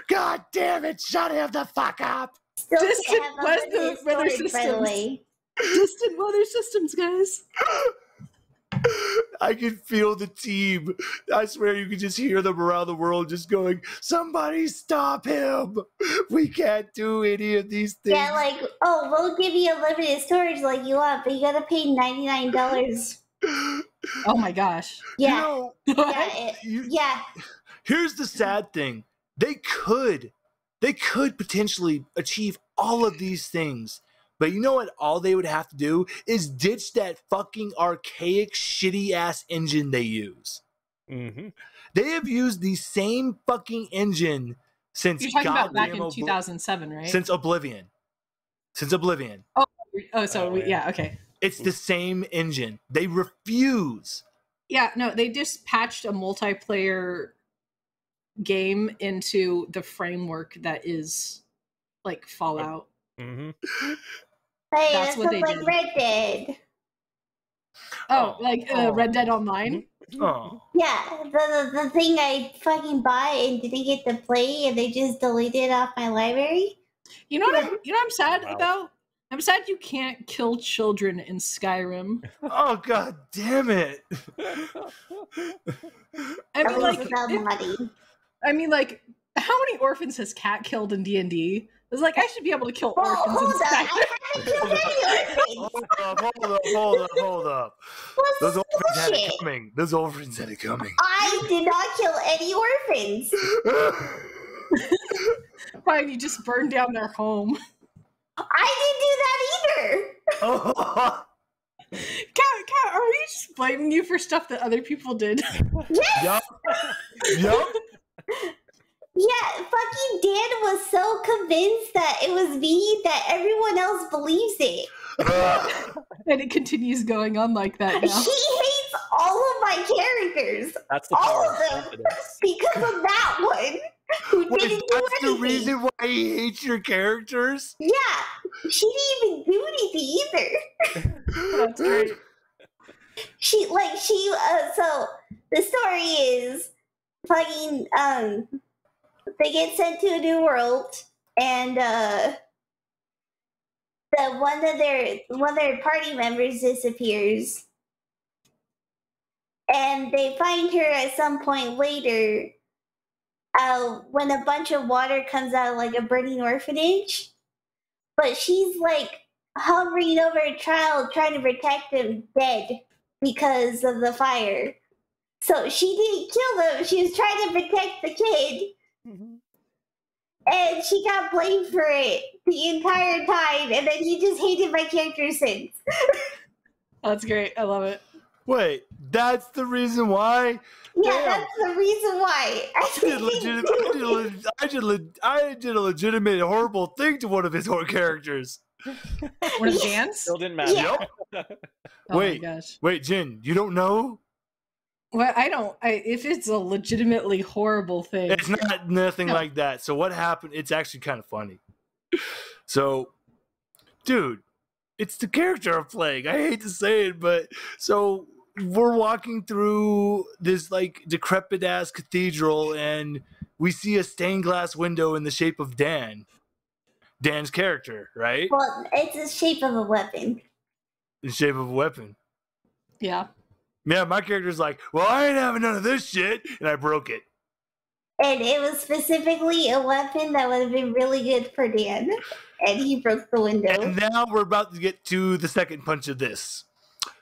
God damn it, shut him the fuck up! Still Distant can't have weather storage, by the way. Distant weather systems, guys. I can feel the team. I swear you can just hear them around the world just going, somebody stop him! We can't do any of these things. Yeah, like, oh, we'll give you unlimited storage like you want, but you gotta pay $99. Oh my gosh. Yeah. You know, Yeah. here's the sad thing. They could potentially achieve all of these things. But you know what all they would have to do is ditch that fucking archaic, shitty-ass engine they use. Mm-hmm. They have used the same fucking engine since You're talking about back goddamn in 2007, right? Since Oblivion. Oh, so yeah, okay. It's the same engine. They refuse. Yeah, no, they just patched a multiplayer game into the framework that is like Fallout. Mm-hmm. Hey, That's that's what they like did. Red Dead. Oh, like Red Dead Online? Oh. Yeah, the thing I fucking bought and didn't get to play, and they just deleted it off my library. You know what I'm sad Wow. about? I'm sad you can't kill children in Skyrim. Oh, god damn it. I mean, like, Modding. how many orphans has Cat killed in D&D? It's like, I should be able to kill Well, orphans hold in on, Skyrim. I haven't killed any orphans. Hold up. What's Those this orphans had it bullshit? coming. Those orphans had it coming. I did not kill any orphans. Fine, you just burned down their home. I didn't do that either. Oh. Cat, are we just blaming you for stuff that other people did? Yes. Yup. Yeah, fucking Dan was so convinced that it was me that everyone else believes it. And it continues going on like that He now. hates all of my characters. That's the All power of of them. confidence. Because of that one. Who Wait, didn't do that's the anything. reason why he hates your characters? Yeah, she didn't even do anything either. That's great. So the story is fucking, they get sent to a new world, and one of their party members disappears, and they find her at some point later when a bunch of water comes out of like a burning orphanage, but she's like hovering over a child trying to protect him dead because of the fire. So she didn't kill him, she was trying to protect the kid. And she got blamed for it the entire time, and then he just hated my character since. That's great. I love it. Wait, that's the reason why? Yeah, Damn. that's the reason why. I did a legitimate horrible thing to one of his characters. One of Dan's? Still didn't matter. Yeah. Yep. Oh Wait. my gosh. Wait, Jin, you don't know? Well, if it's a legitimately horrible thing. It's not nothing No. like that. So what happened? It's actually kind of funny. So, dude, it's the character I'm playing. I hate to say it, but so we're walking through this like decrepit ass cathedral, and we see a stained glass window in the shape of Dan's character, right? Well, it's the shape of a weapon. In the shape of a weapon. Yeah. Yeah, my character's like, well, I ain't having none of this shit, and I broke it. And it was specifically a weapon that would have been really good for Dan. And he broke the window. And now we're about to get to the second punch of this.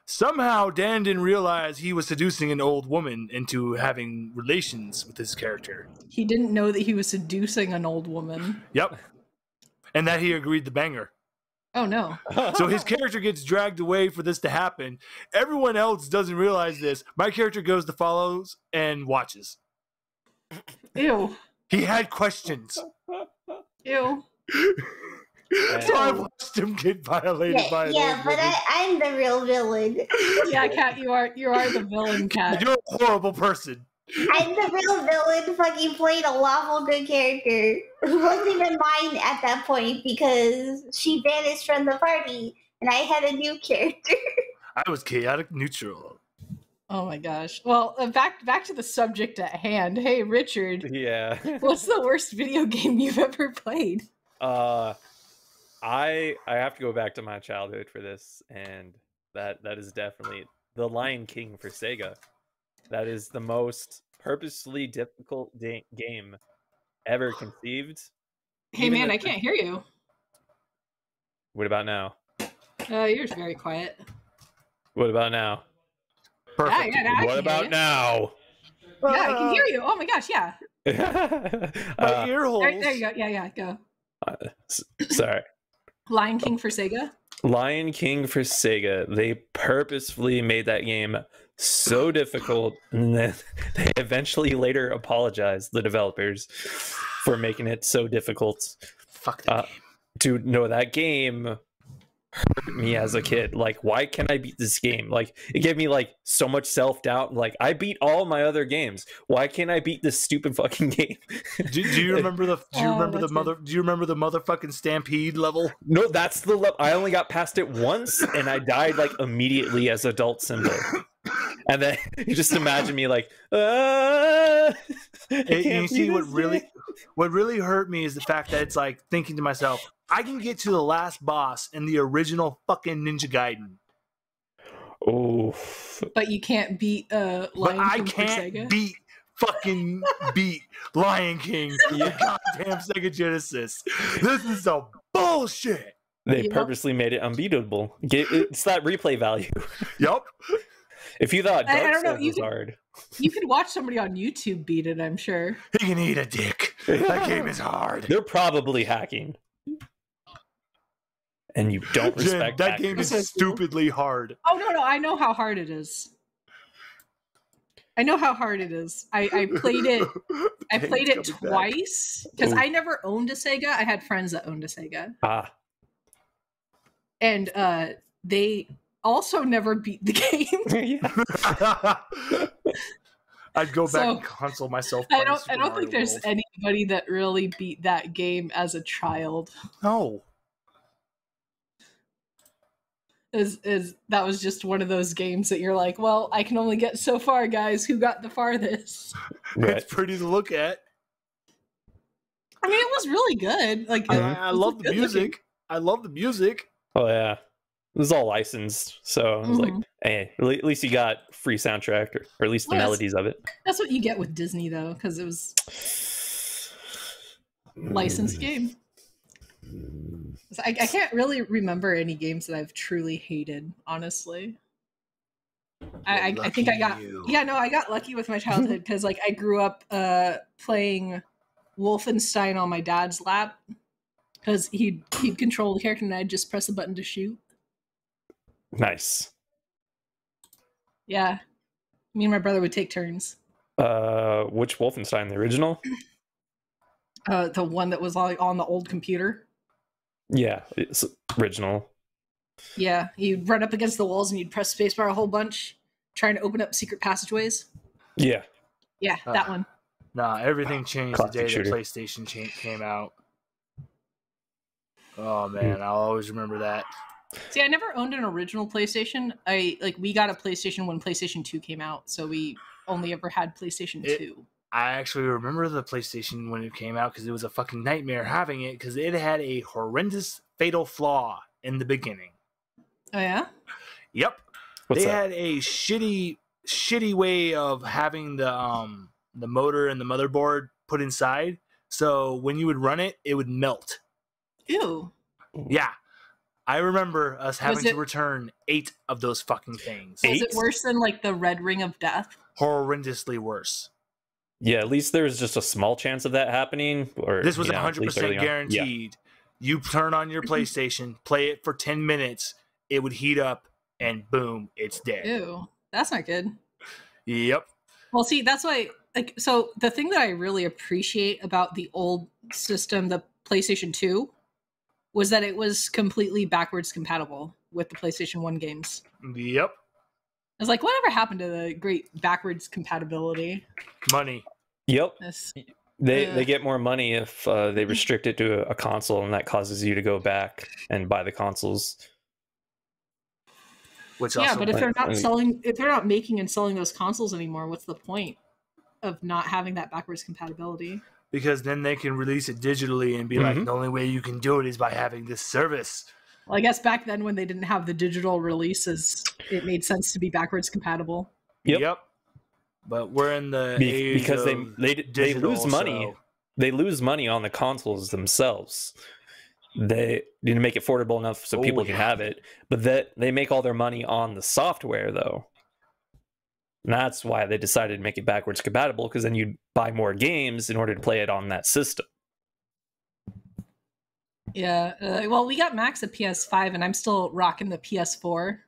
Somehow, Dan didn't realize he was seducing an old woman into having relations with his character. He didn't know that he was seducing an old woman. Yep. And that he agreed to bang her. Oh no. So his character gets dragged away for this to happen. Everyone else doesn't realize this. My character goes to follows and watches. Ew. He had questions. Ew. So I watched him get violated by an Yeah, old but woman. I'm the real villain. Yeah, Cat, you are the villain, Cat. You're a horrible person. I'm the real villain, fucking played a lawful good character who wasn't even mine at that point because she vanished from the party and I had a new character. I was chaotic neutral. Oh my gosh. Well, back to the subject at hand. Hey, Richard, Yeah. what's the worst video game you've ever played? I have to go back to my childhood for this, and that is definitely The Lion King for Sega. That is the most purposely difficult game ever conceived. Hey, Even man, if I the- can't hear you. What about now? You're very quiet. What about now? Perfect. Yeah, I What can about hear you. now? Yeah, I can hear you. Oh my gosh, yeah. My ear holes. There you go. Yeah, go. Sorry. Lion King for Sega. Lion King for Sega. They purposefully made that game so difficult, and then they eventually later apologized, the developers, for making it so difficult. Fuck that game. Dude, no, that game hurt me as a kid. Like, why can't I beat this game? Like, it gave me like so much self-doubt. Like, I beat all my other games. Why can't I beat this stupid fucking game? Do you remember the? Do you Oh, remember the that's mother? Do you remember the motherfucking stampede level? No, that's the level. I only got past it once, and I died like immediately as adult symbol. And then you just imagine me like, I And you can't see beat what this really hurt me is the fact that it's like thinking to myself, I can get to the last boss in the original fucking Ninja Gaiden, Oh, But you can't beat but Lion I King for Sega. can't beat Lion King for the goddamn Sega Genesis. This is some bullshit. they Yep. purposely made it unbeatable. It's that replay value. Yup. If you thought I Dark don't know, Souls you was could- hard, You could watch somebody on YouTube beat it, I'm sure. He can eat a dick. That game is hard. they're probably hacking. And you don't Jen, respect that game is hackers. stupidly hard. Oh no, I know how hard it is. I know how hard it is. I played it. I played it twice because Ooh. I never owned a Sega. I had friends that owned a Sega, Ah, and they also never beat the game. yeah. I'd go back So, and console myself. I playing don't. Super I don't Mario think there's World. anybody that really beat that game as a child. No. Is that was just one of those games that you're like, well, I can only get so far, guys. Who got the farthest? Right. It's pretty to look at. I mean, it was really good. Like, I it was love the good music. looking. I love the music. Oh yeah, this is all licensed, so I was like, Mhm. hey, at least you got free soundtrack, or at least the Yes. melodies of it. That's what you get with Disney, though, because it was licensed game. So I can't really remember any games that I've truly hated, honestly. I think I got Lucky you. I got lucky with my childhood because like I grew up playing Wolfenstein on my dad's lap because he'd control the character and I'd just press a button to shoot. Nice. Yeah, me and my brother would take turns. Which Wolfenstein? The original? The one that was on the old computer. Yeah, it's original. Yeah, you'd run up against the walls and you'd press spacebar a whole bunch, trying to open up secret passageways. Yeah. Yeah, that one. Nah, everything changed the Classic day shooter. the PlayStation came out. Oh man, I'll always remember that. See, I never owned an original PlayStation. We got a PlayStation when PlayStation 2 came out, so we only ever had PlayStation 2. I actually remember the PlayStation when it came out because it was a fucking nightmare having it because it had a horrendous fatal flaw in the beginning. Oh yeah? Yep. What's they that? had a shitty way of having the motor and the motherboard put inside. So when you would run it, it would melt. Ew. Yeah. I remember us having it- to return 8 of those fucking things. Was it 8? worse than like the Red Ring of Death? Horrendously worse. Yeah, at least there was just a small chance of that happening. Or This was at least 100% early on. guaranteed. You turn on your PlayStation, play it for 10 minutes, it would heat up, and boom, it's dead. Ew, that's not good. Yep. Well, see, that's why. Like, so the thing that I really appreciate about the old system, the PlayStation 2, was that it was completely backwards compatible with the PlayStation 1 games. Yep. I was like, whatever happened to the great backwards compatibility? Money. Yep. This, They get more money if they restrict it to a console, and that causes you to go back and buy the consoles. Which yeah, also, but if they're not selling, if they're not making and selling those consoles anymore, what's the point of not having that backwards compatibility? because then they can release it digitally and be like, the only way you can do it is by having this service. Well, I guess back then when they didn't have the digital releases, it made sense to be backwards compatible. Yep. But we're in the age because of they digital, lose money. so- They lose money on the consoles themselves. They need to make it affordable enough so people can have it, but that they make all their money on the software though. And that's why they decided to make it backwards compatible, because then you'd buy more games in order to play it on that system. Yeah. Well, we got Max a PS5, and I'm still rocking the PS4.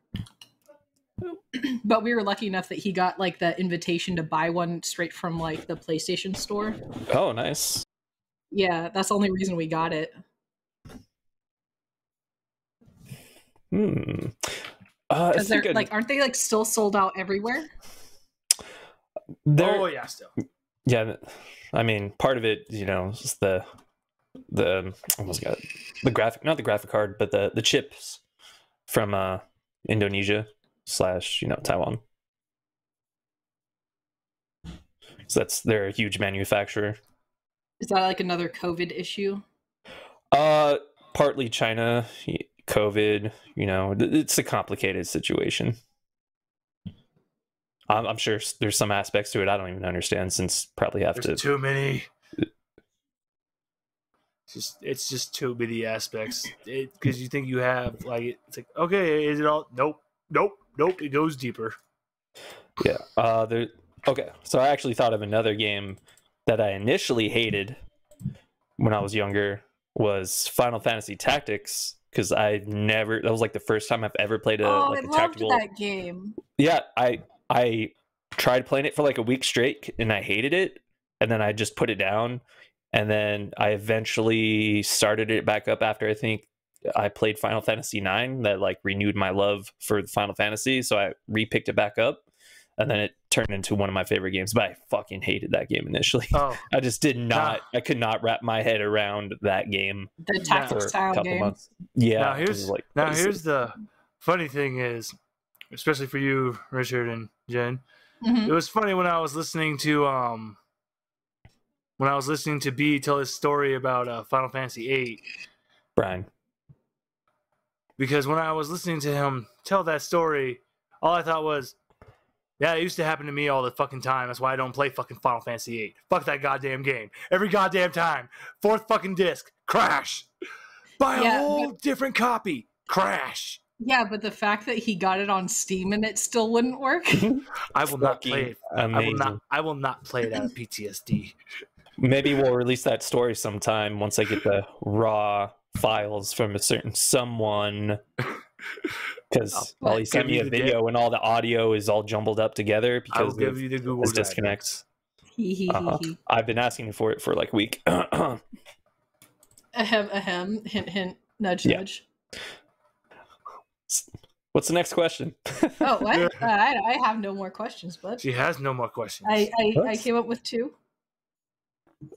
But we were lucky enough that he got like the invitation to buy one straight from like the PlayStation store. Oh, nice. Yeah, that's the only reason we got it. Because they're like, aren't they like still sold out everywhere? Oh yeah, still. Yeah, I mean, part of it, you know, is the almost got it. The graphic, not the graphic card, but the chips from Indonesia / Taiwan. So they're a huge manufacturer. Is that like another COVID issue? Partly China, COVID. You know, it's a complicated situation. I'm sure there's some aspects to it I don't even understand, since probably have There's too many. It's just too many aspects. Because you think you have like, it's like, okay, is it all? Nope. It goes deeper. Yeah. Okay. So I actually thought of another game that I initially hated when I was younger, was Final Fantasy Tactics, because that was like the first time I've ever played a tactical. I loved that game. Yeah, I tried playing it for like a week straight and I hated it, and then I just put it down, and then I eventually started it back up after I think I played Final Fantasy IX. That like renewed my love for Final Fantasy, so I repicked it back up, and then it turned into one of my favorite games. But I fucking hated that game initially. I just did not. I could not wrap my head around that game. The tactics style game. Months. Yeah. Now here's the funny thing is, especially for you, Richard and Jen. Mm-hmm. It was funny when I was listening to B tell his story about Final Fantasy VIII. Brian. Because when I was listening to him tell that story, all I thought was, yeah, it used to happen to me all the fucking time. That's why I don't play fucking Final Fantasy VIII. Fuck that goddamn game. Every goddamn time. 4th fucking disc. Crash. Buy a whole different copy. Crash. Yeah, but the fact that he got it on Steam and it still wouldn't work. I will not play it. Amazing. I will not play it out of PTSD. Maybe we'll release that story sometime once I get the raw files from a certain someone. Because he sent me a video and all the audio is all jumbled up together because give you the Google Drive. Disconnects. I've been asking for it for like a week. Ahem. Hint, hint. Nudge, nudge. What's the next question? Oh, what? I have no more questions, bud. She has no more questions. I came up with 2.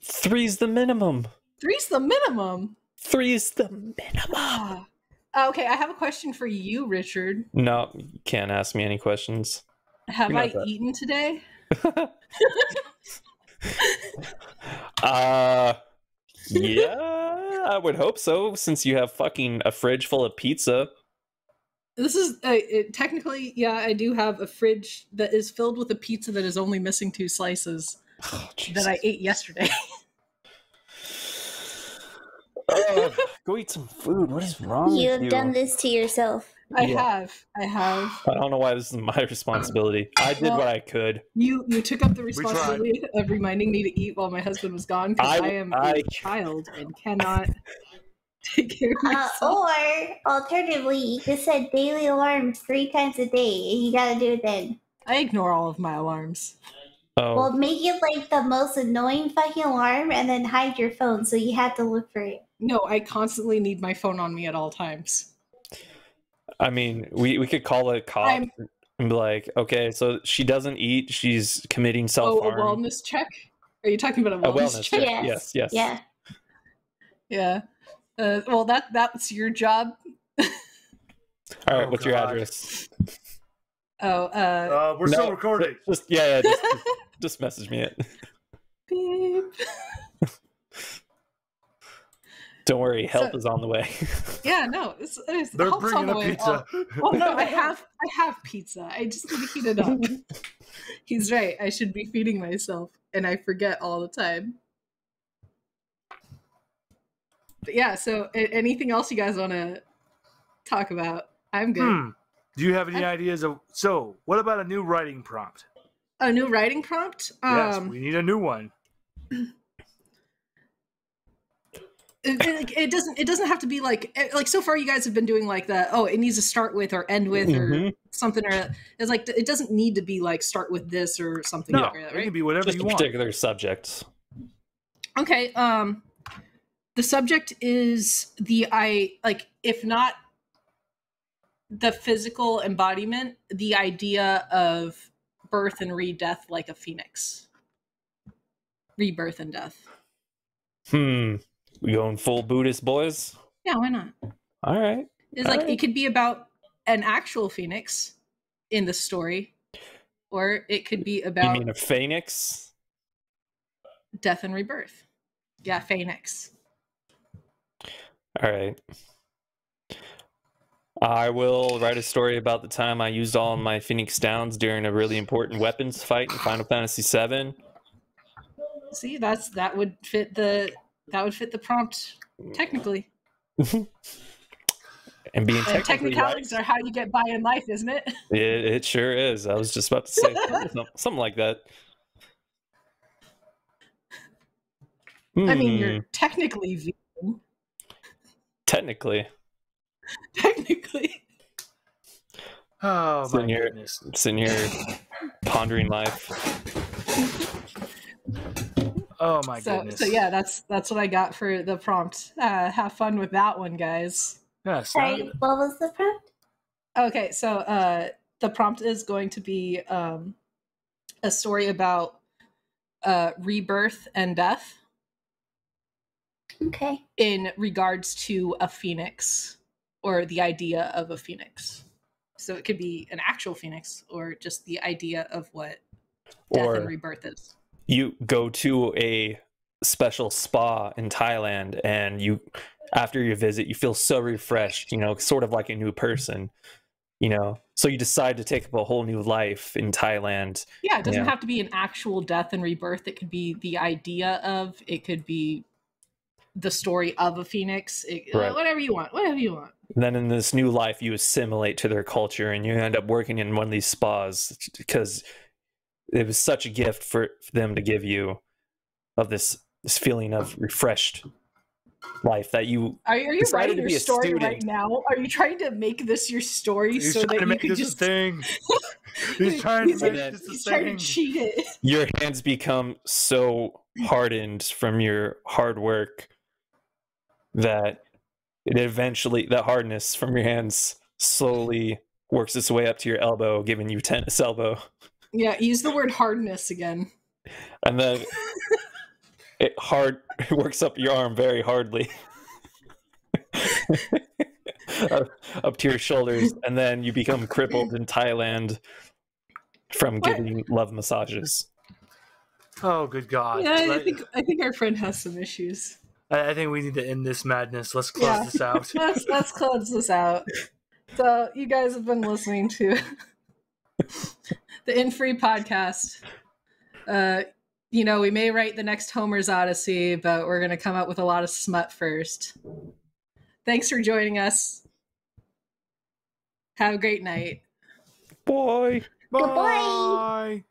3's the minimum. 3's the minimum. 3's the minimum. Okay, I have a question for you, Richard. No, you can't ask me any questions. Have I eaten today? Yeah, I would hope so, since you have fucking a fridge full of pizza. This is technically, yeah, I do have a fridge that is filled with a pizza that is only missing 2 slices that I ate yesterday. Go eat some food. What is wrong with you? You've done this to yourself. I have. I don't know why this is my responsibility. I did what I could. You took up the responsibility of reminding me to eat while my husband was gone, because I am a child and cannot take care of myself. Or alternatively, you could set daily alarms 3 times a day, and you gotta do it then. I ignore all of my alarms. Oh, Well, make it like the most annoying fucking alarm, and then hide your phone so you have to look for it. No, I constantly need my phone on me at all times. I mean, we could call a cop I'm- and be like, okay, so she doesn't eat, she's committing Oh, a self-harm. wellness check? Are you talking about a A wellness, wellness check? check. Yes. Yeah. Yeah. Well, that's your job. All right, Oh, what's your God. address? Oh, We're still recording. Just just message me it. beep. Don't worry, help So- is on the way. Yeah, no, it's They're help's on bringing the a way. pizza. Oh no, I have pizza. I just need to heat it up. He's right. I should be feeding myself, and I forget all the time. But yeah, so anything else you guys want to talk about? I'm good. Do you have any ideas of? So, what about a new writing prompt? A new writing prompt? Yes, we need a new one. It doesn't have to be like so far you guys have been doing like the it needs to start with or end with or Mhm. something, or it's like it doesn't need to be like start with this or something No, like that, it right? can be whatever Just you a want. particular subject. Okay, the subject is if not the physical embodiment, the idea of birth and re-death like a phoenix. Rebirth and death. We going full Buddhist, boys? Yeah, why not? All right. It's like it could be about an actual phoenix in the story, or it could be You about mean a phoenix? death and rebirth. Yeah, phoenix. All right. I will write a story about the time I used all my Phoenix Downs during a really important weapons fight in Final Fantasy VII. See, that would fit the prompt technically. And being And technically technicalities right, are how you get by in life, isn't it? it sure is. I was just about to say something like that. I mean, you're technically vegan. Technically. Technically. Oh my Sitting here- goodness! Sitting here pondering life. Oh my goodness! So yeah, that's what I got for the prompt. Have fun with that one, guys. Yes. Sorry, what was the prompt? Okay, so the prompt is going to be a story about rebirth and death Okay. in regards to a phoenix or the idea of a phoenix. So it could be an actual phoenix or just the idea of what death and Or rebirth is. you go to a special spa in Thailand and you after your visit you feel so refreshed, sort of like a new person, so you decide to take up a whole new life in Thailand. Yeah, it doesn't Yeah. have to be an actual death and rebirth. It could be the idea of, it could be the story of a phoenix. Right. Whatever you want. And then in this new life you assimilate to their culture and you end up working in one of these spas because it was such a gift for them to give you of this feeling of refreshed life that you Are you decided writing to your be a story student. right now? Are you trying to make this your story He's so trying that to you make can this just a thing. He's trying to He's make like- this he's a trying to thing. cheat it? your hands become so hardened from your hard work that that hardness from your hands slowly works its way up to your elbow, giving you tennis elbow. Yeah, use the word hardness again. And then it works up your arm very hardly. up to your shoulders, and then you become crippled in Thailand from What? giving love massages. Oh, good God! Yeah, I think our friend has some issues. I think we need to end this madness. Let's close this out. Let's close this out. So you guys have been listening to the In Free podcast. We may write the next Homer's Odyssey, but we're gonna come up with a lot of smut first. Thanks for joining us. Have a great night. Boy. Goodbye. Bye.